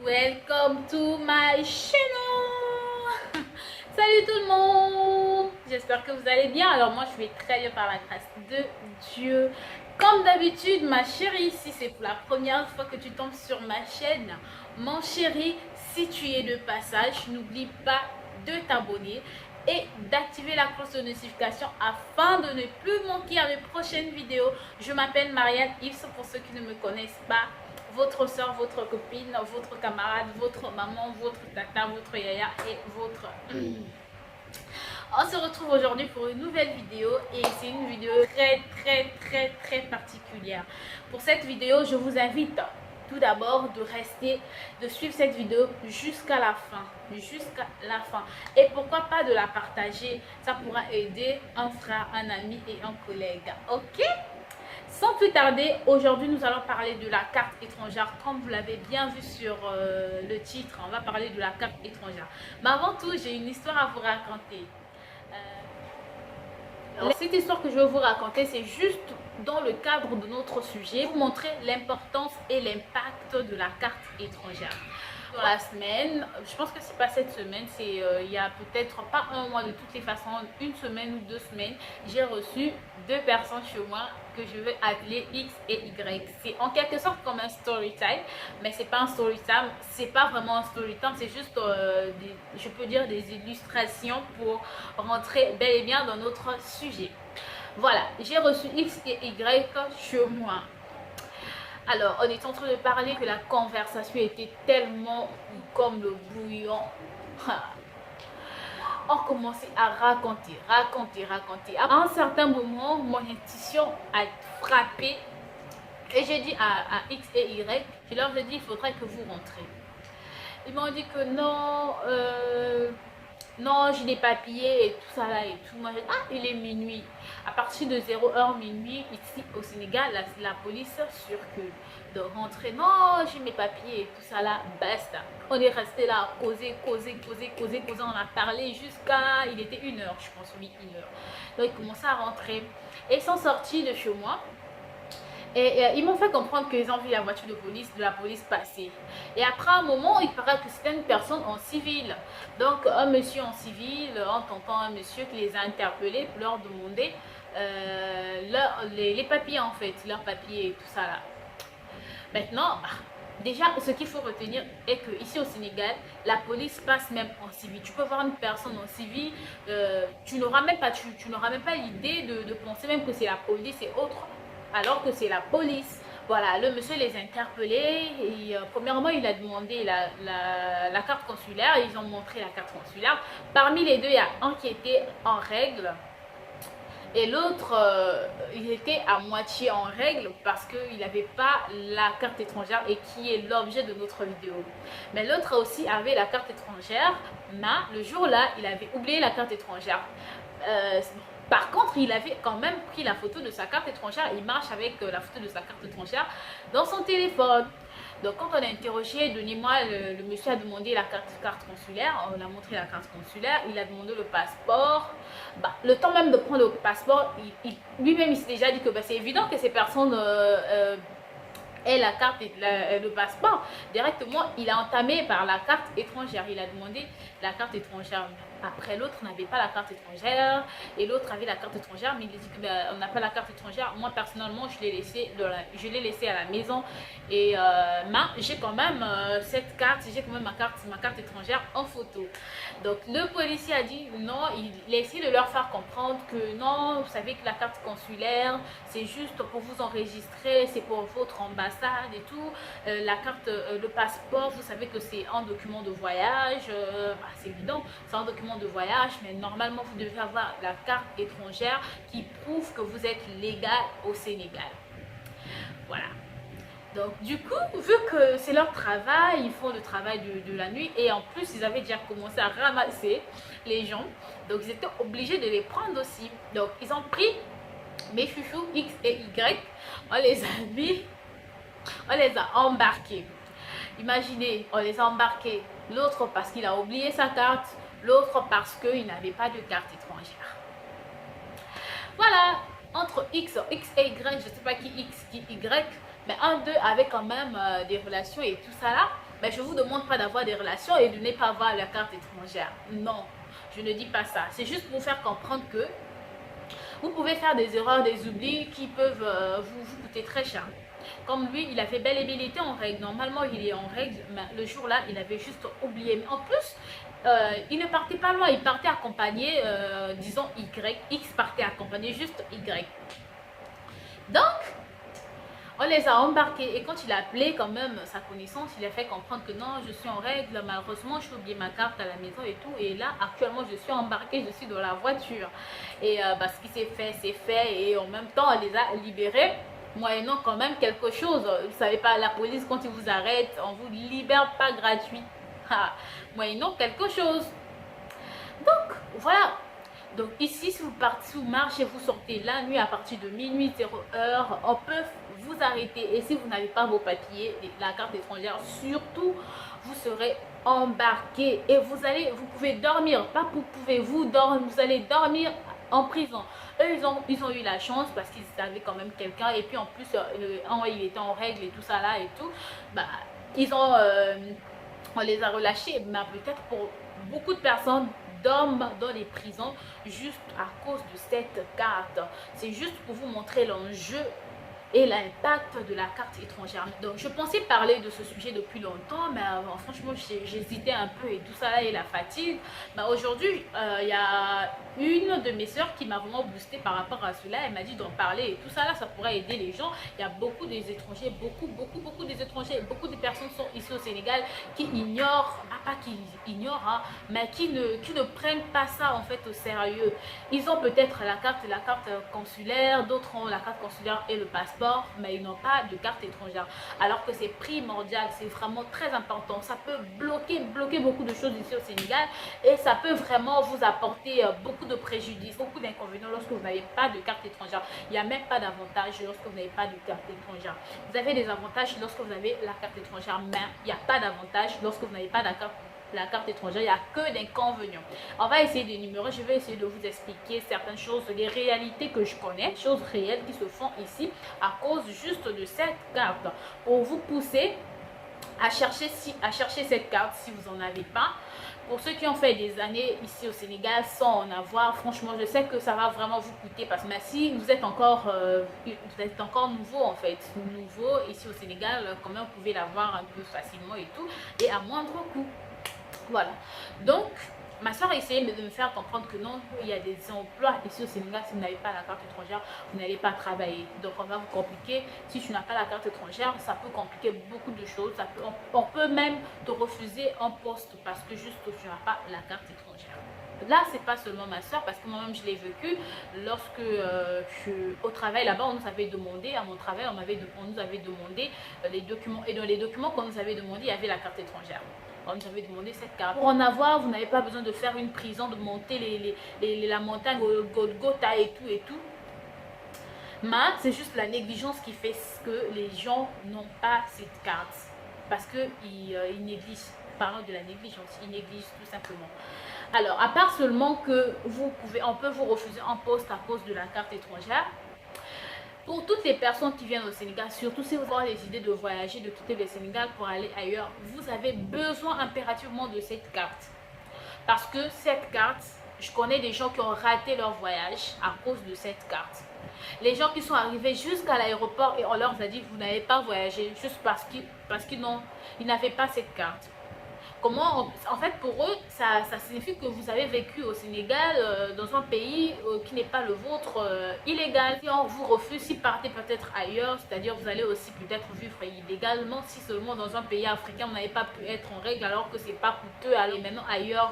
Welcome to my channel. Salut tout le monde. J'espère que vous allez bien. Alors moi je vais très bien par la grâce de Dieu. Comme d'habitude ma chérie, si c'est pour la première fois que tu tombes sur ma chaîne, mon chéri, si tu es de passage, n'oublie pas de t'abonner et d'activer la cloche de notification afin de ne plus manquer à mes prochaines vidéos. Je m'appelle Marianne Yves pour ceux qui ne me connaissent pas. Votre soeur, votre copine, votre camarade, votre maman, votre tata, votre yaya et votre... On se retrouve aujourd'hui pour une nouvelle vidéo et c'est une vidéo très particulière. Pour cette vidéo, je vous invite tout d'abord de suivre cette vidéo jusqu'à la fin. Et pourquoi pas de la partager, ça pourra aider un frère, un ami et un collègue. Ok? Sans plus tarder, aujourd'hui nous allons parler de la carte étrangère. Comme vous l'avez bien vu sur le titre, on va parler de la carte étrangère. Mais avant tout, j'ai une histoire à vous raconter. Cette histoire que je vais vous raconter, c'est juste dans le cadre de notre sujet, vous montrer l'importance et l'impact de la carte étrangère. Dans la semaine, je pense que c'est pas cette semaine, c'est il y a peut-être pas un mois, de toutes les façons, une semaine ou 2 semaines, j'ai reçu 2 personnes chez moi que je vais appeler X et Y. C'est en quelque sorte comme un story time, mais c'est pas un story time, c'est pas vraiment un story time, c'est juste je peux dire des illustrations pour rentrer bel et bien dans notre sujet. Voilà, j'ai reçu X et Y chez moi. Alors, on est en train de parler que la conversation était tellement comme le bouillon. On commençait à raconter. À un certain moment, mon intuition a frappé et j'ai dit à X et Y, je leur ai dit, il faudrait que vous rentrez. Ils m'ont dit que non, non, j'ai des papiers et tout ça là et tout. Moi, j'ai dit, ah, il est minuit. À partir de 0h minuit, ici au Sénégal, la police circule. De rentrer, non, j'ai mes papiers et tout ça là, basta. On est resté là à causer. On a parlé jusqu'à, il était 1h, je pense, oui, 1h. Donc, ils commençaient à rentrer. Et ils sont sortis de chez moi. Et ils m'ont fait comprendre qu'ils ont vu la voiture de la police passer. Et après un moment, il paraît que c'était une personne en civil. Donc un monsieur en civil, en tentant un monsieur qui les a interpellés pour leur demander les papiers en fait, leurs papiers et tout ça là. Maintenant, déjà ce qu'il faut retenir est que ici au Sénégal, la police passe même en civil. Tu peux voir une personne en civil, tu n'auras même pas l'idée de penser même que c'est la police et autres, alors que c'est la police. Voilà, le monsieur les a interpellés et premièrement il a demandé la carte consulaire, ils ont montré la carte consulaire. Parmi les deux, il y a un qui était en règle et l'autre il était à moitié en règle parce qu'il n'avait pas la carte étrangère et qui est l'objet de notre vidéo. Mais l'autre aussi avait la carte étrangère, mais le jour là il avait oublié la carte étrangère. Par contre, il avait quand même pris la photo de sa carte étrangère. Il marche avec la photo de sa carte étrangère dans son téléphone. Donc, quand on a interrogé, donnez-moi, le monsieur a demandé la carte consulaire. On a montré la carte consulaire. Il a demandé le passeport. Le temps même de prendre le passeport, lui-même, il s'est déjà dit que c'est évident que ces personnes aient la carte et le passeport. Directement, il a entamé par la carte étrangère. Il a demandé la carte étrangère. Après, l'autre n'avait pas la carte étrangère et l'autre avait la carte étrangère, mais il a dit qu'on n'a pas la carte étrangère. Moi, personnellement, je l'ai laissé à la maison et j'ai quand même cette carte, j'ai quand même ma carte étrangère en photo. Donc, le policier a dit non, il a essayé de leur faire comprendre que non, vous savez que la carte consulaire, c'est juste pour vous enregistrer, c'est pour votre ambassade et tout. La carte, le passeport, vous savez que c'est un document de voyage, c'est évident, c'est un document de voyage, mais normalement vous devez avoir la carte étrangère qui prouve que vous êtes légal au Sénégal. Voilà. Donc du coup, vu que c'est leur travail, ils font le travail de la nuit et en plus ils avaient déjà commencé à ramasser les gens, donc ils étaient obligés de les prendre aussi. Donc ils ont pris mes chouchous X et Y, on les a mis, on les a embarqués. Imaginez, on les a embarqués, l'autre parce qu'il a oublié sa carte, l'autre parce qu'il n'avait pas de carte étrangère. Voilà, entre X et Y, je ne sais pas qui X, qui Y, mais un d'eux avait quand même des relations et tout ça là. Mais je ne vous demande pas d'avoir des relations et de ne pas avoir la carte étrangère. Non, je ne dis pas ça. C'est juste pour vous faire comprendre que vous pouvez faire des erreurs, des oublis qui peuvent vous coûter très cher. Comme lui, il avait bel et bien été en règle. Normalement, il est en règle, mais le jour-là, il avait juste oublié. Mais en plus, il ne partait pas loin. Il partait accompagné, disons Y. X partait accompagné juste Y. Donc, on les a embarqués et quand il a appelé quand même sa connaissance, il a fait comprendre que non, je suis en règle, malheureusement, j'ai oublié ma carte à la maison et tout. Et là, actuellement, je suis embarquée, je suis dans la voiture. Et ce qui s'est fait, c'est fait. Et en même temps, on les a libérés, moyennant quand même quelque chose. Vous savez pas, la police, quand ils vous arrêtent, on vous libère pas gratuit. Moyennant quelque chose. Donc, voilà. Donc ici, si vous partez, si vous marchez, vous sortez la nuit à partir de minuit 0h, on peut vous arrêter. Et si vous n'avez pas vos papiers, la carte étrangère, surtout, vous serez embarqué. Et vous pouvez dormir, pas vous pouvez, vous allez dormir en prison. Eux, ils ont eu la chance parce qu'ils avaient quand même quelqu'un. Et puis en plus, il était en règle et tout ça là et tout. Bah, on les a relâchés. Mais peut-être pour beaucoup de personnes, dorment dans les prisons juste à cause de cette carte. C'est juste pour vous montrer l'enjeu et l'impact de la carte étrangère. Donc je pensais parler de ce sujet depuis longtemps, mais franchement j'hésitais un peu et tout ça là et la fatigue. Mais aujourd'hui il y a une de mes soeurs qui m'a vraiment boosté par rapport à cela. Elle m'a dit d'en parler et tout ça là, ça pourrait aider les gens. Il y a beaucoup des étrangers, beaucoup des étrangers, beaucoup de personnes sont ici au Sénégal qui ignorent, pas qui ignorent, hein, mais qui ne prennent pas ça en fait au sérieux. Ils ont peut-être la carte consulaire, d'autres ont la carte consulaire et le passeport, mais ils n'ont pas de carte étrangère, alors que c'est primordial, c'est vraiment très important. Ça peut bloquer beaucoup de choses ici au Sénégal et ça peut vraiment vous apporter beaucoup de préjudices, beaucoup d'inconvénients lorsque vous n'avez pas de carte étrangère. Il n'y a même pas d'avantage lorsque vous n'avez pas de carte étrangère. Vous avez des avantages lorsque vous avez la carte étrangère, mais il n'y a pas d'avantage lorsque vous n'avez pas la carte étrangère. Il n'y a que d'inconvénients. On va essayer d'énumérer, je vais essayer de vous expliquer certaines choses, les réalités que je connais, choses réelles qui se font ici à cause juste de cette carte, pour vous pousser à chercher cette carte si vous n'en avez pas. Pour ceux qui ont fait des années ici au Sénégal sans en avoir, franchement, je sais que ça va vraiment vous coûter. Parce que si vous êtes encore nouveau en fait, nouveau ici au Sénégal, quand même vous pouvez l'avoir un peu facilement et tout, et à moindre coût. Voilà. Donc, ma soeur a essayé de me faire comprendre que non, il y a des emplois ici au Sénégal. Si vous n'avez pas la carte étrangère, vous n'allez pas travailler. Donc, on va vous compliquer. Si tu n'as pas la carte étrangère, ça peut compliquer beaucoup de choses. On peut même te refuser un poste parce que juste tu n'as pas la carte étrangère. Là, c'est pas seulement ma soeur, parce que moi-même je l'ai vécu lorsque au travail là-bas, on nous avait demandé, à mon travail, on nous avait demandé les documents. Et dans les documents qu'on nous avait demandé, il y avait la carte étrangère. On nous avait demandé cette carte. Pour en avoir, vous n'avez pas besoin de faire une prison, de monter la montagne Golgotha et tout. Mais c'est juste la négligence qui fait que les gens n'ont pas cette carte. Parce qu'ils négligent. Parlons de la négligence, ils négligent tout simplement. Alors, à part seulement que on peut vous refuser un poste à cause de la carte étrangère, pour toutes les personnes qui viennent au Sénégal, surtout si vous avez des idées de voyager, de quitter le Sénégal pour aller ailleurs, vous avez besoin impérativement de cette carte. Parce que cette carte, je connais des gens qui ont raté leur voyage à cause de cette carte. Les gens qui sont arrivés jusqu'à l'aéroport et on leur a dit vous n'avez pas voyagé juste parce qu'ils n'avaient pas cette carte. En fait, pour eux, ça signifie que vous avez vécu au Sénégal, dans un pays qui n'est pas le vôtre, illégal. Si on vous refuse, si partez peut-être ailleurs, c'est-à-dire vous allez aussi peut-être vivre illégalement, si seulement dans un pays africain, vous n'avez pas pu être en règle alors que c'est pas coûteux, aller maintenant ailleurs,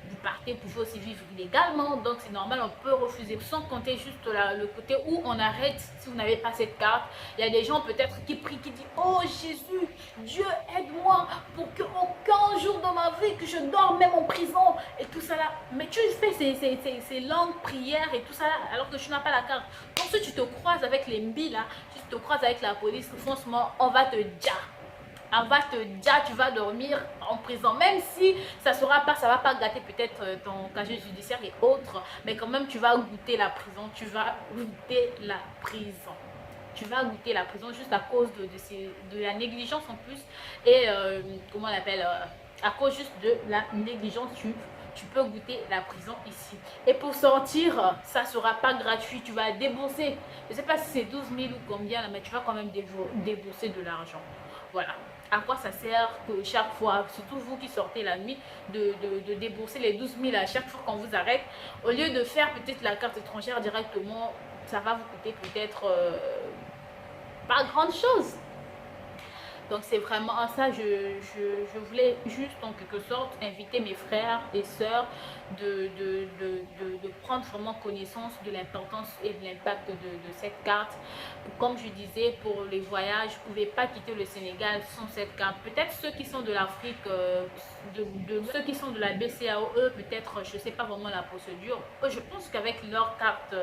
vous partez, vous pouvez aussi vivre illégalement, donc c'est normal, on peut refuser. Sans compter juste le côté où on arrête si vous n'avez pas cette carte. Il y a des gens peut-être qui prient, qui disent oh Jésus, Dieu aide-moi pour qu'aucun jour dans ma vie que je dors même en prison et tout ça là. Mais tu fais ces longues prières et tout ça là alors que tu n'as pas la carte. Donc si tu te croises avec les mbis là, si tu te croises avec la police, franchement on va te dire. On va te dire tu vas dormir en prison, même si ça va pas gâter peut-être ton casier judiciaire et autres, mais quand même tu vas goûter la prison, tu vas goûter la prison juste à cause de la négligence en plus. Et comment on appelle, à cause juste de la négligence, tu peux goûter la prison ici. Et pour sortir, ça sera pas gratuit. Tu vas débourser, je sais pas si c'est 12 000 ou combien, mais tu vas quand même débourser de l'argent. Voilà. À quoi ça sert que chaque fois, surtout vous qui sortez la nuit, de débourser les 12 000 à chaque fois qu'on vous arrête, au lieu de faire peut-être la carte étrangère directement, ça va vous coûter peut-être pas grande chose. Donc c'est vraiment ça, je voulais juste en quelque sorte inviter mes frères et sœurs de prendre vraiment connaissance de l'importance et de l'impact de cette carte. Comme je disais, pour les voyages, vous ne pouvez pas quitter le Sénégal sans cette carte. Peut-être ceux qui sont de l'Afrique, ceux qui sont de la BCAO, eux, peut-être, je ne sais pas vraiment la procédure. Eux, je pense qu'avec leur carte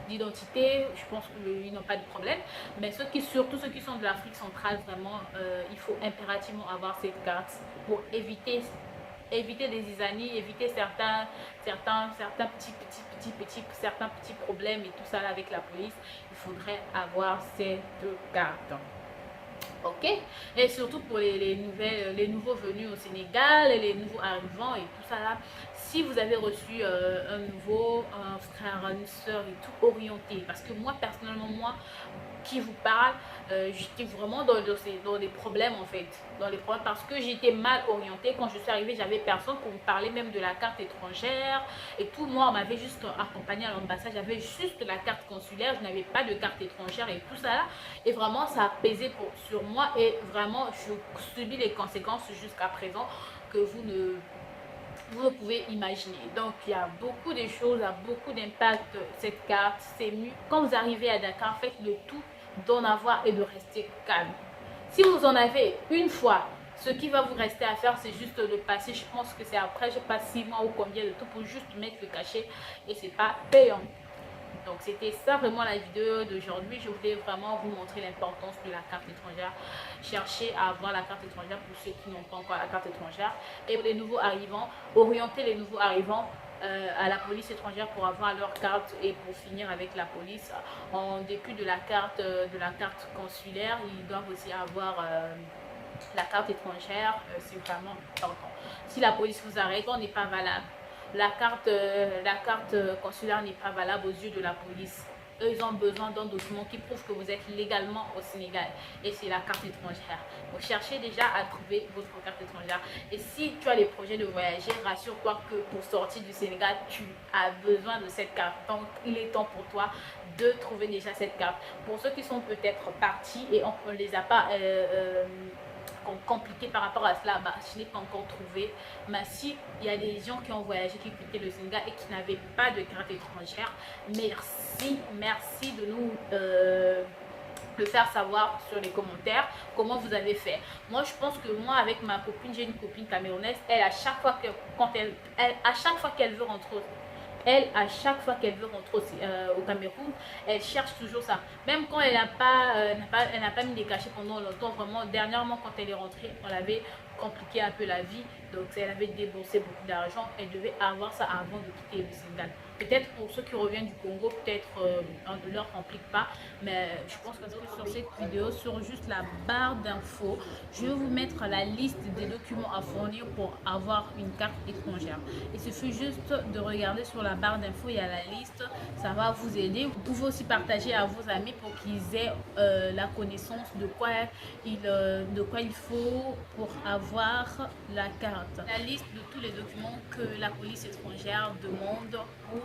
d'identité, je pense qu'ils n'ont pas de problème. Mais surtout ceux qui sont de l'Afrique centrale, vraiment, il faut impérativement avoir cette carte pour éviter des zizanies, éviter certains petits problèmes et tout ça là avec la police. Il faudrait avoir cette carte. Ok, et surtout pour les nouveaux venus au Sénégal, les nouveaux arrivants et tout ça là, si vous avez reçu un frère, une soeur et tout orienté, parce que moi personnellement, moi qui vous parle, j'étais vraiment dans des problèmes en fait, dans les problèmes parce que j'étais mal orientée. Quand je suis arrivée, j'avais personne pour me parler même de la carte étrangère et tout. Moi, on m'avait juste accompagnée à l'ambassade, j'avais juste la carte consulaire, je n'avais pas de carte étrangère et tout ça là. Et vraiment, ça a pesé sur moi et vraiment, je subis les conséquences jusqu'à présent que vous ne pouvez imaginer. Donc il y a beaucoup de choses, il y a beaucoup d'impact cette carte. C'est mieux quand vous arrivez à Dakar, faites le tout d'en avoir et de rester calme. Si vous en avez une fois, ce qui va vous rester à faire, c'est juste de passer. Je pense que c'est après, je passe 6 mois ou combien de temps pour juste mettre le cachet et c'est pas payant. Donc c'était ça vraiment la vidéo d'aujourd'hui. Je voulais vraiment vous montrer l'importance de la carte étrangère. Cherchez à avoir la carte étrangère pour ceux qui n'ont pas encore la carte étrangère. Et pour les nouveaux arrivants, orientez les nouveaux arrivants à la police étrangère pour avoir leur carte et pour finir avec la police. En dépit de la carte consulaire, ils doivent aussi avoir la carte étrangère. C'est vraiment important. Si la police vous arrête, on n'est pas valable. La carte consulaire n'est pas valable aux yeux de la police. Eux, ils ont besoin d'un document qui prouve que vous êtes légalement au Sénégal. Et c'est la carte étrangère. Donc, cherchez déjà à trouver votre carte étrangère. Et si tu as les projets de voyager, rassure-toi que pour sortir du Sénégal, tu as besoin de cette carte. Donc, il est temps pour toi de trouver déjà cette carte. Pour ceux qui sont peut-être partis et on ne les a pas compliqué par rapport à cela, je n'ai pas encore trouvé. Mais si il y a des gens qui ont voyagé, qui quittaient le Sénégal et qui n'avaient pas de carte étrangère, merci de nous le faire savoir sur les commentaires comment vous avez fait. Moi je pense que moi avec ma copine, j'ai une copine camerounaise, elle à chaque fois qu'elle veut rentrer, à chaque fois qu'elle veut rentrer au Cameroun, elle cherche toujours ça. Même quand elle n'a pas mis des cachets pendant longtemps, vraiment, dernièrement, quand elle est rentrée, on l'avait compliqué un peu la vie. Donc, elle avait déboursé beaucoup d'argent. Elle devait avoir ça avant de quitter le Sénégal. Peut-être pour ceux qui reviennent du Congo, peut-être on ne leur complique pas. Mais je pense que sur cette vidéo, sur juste la barre d'infos, je vais vous mettre la liste des documents à fournir pour avoir une carte étrangère. Il suffit juste de regarder sur la barre d'infos, il y a la liste. Ça va vous aider. Vous pouvez aussi partager à vos amis pour qu'ils aient la connaissance de quoi il faut pour avoir la carte. La liste de tous les documents que la police étrangère demande pour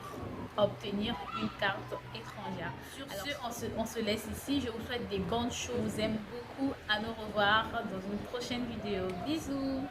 obtenir une carte étrangère. Sur ce, on se laisse ici. Je vous souhaite des bonnes choses. Je vous aime beaucoup. À nous revoir dans une prochaine vidéo. Bisous.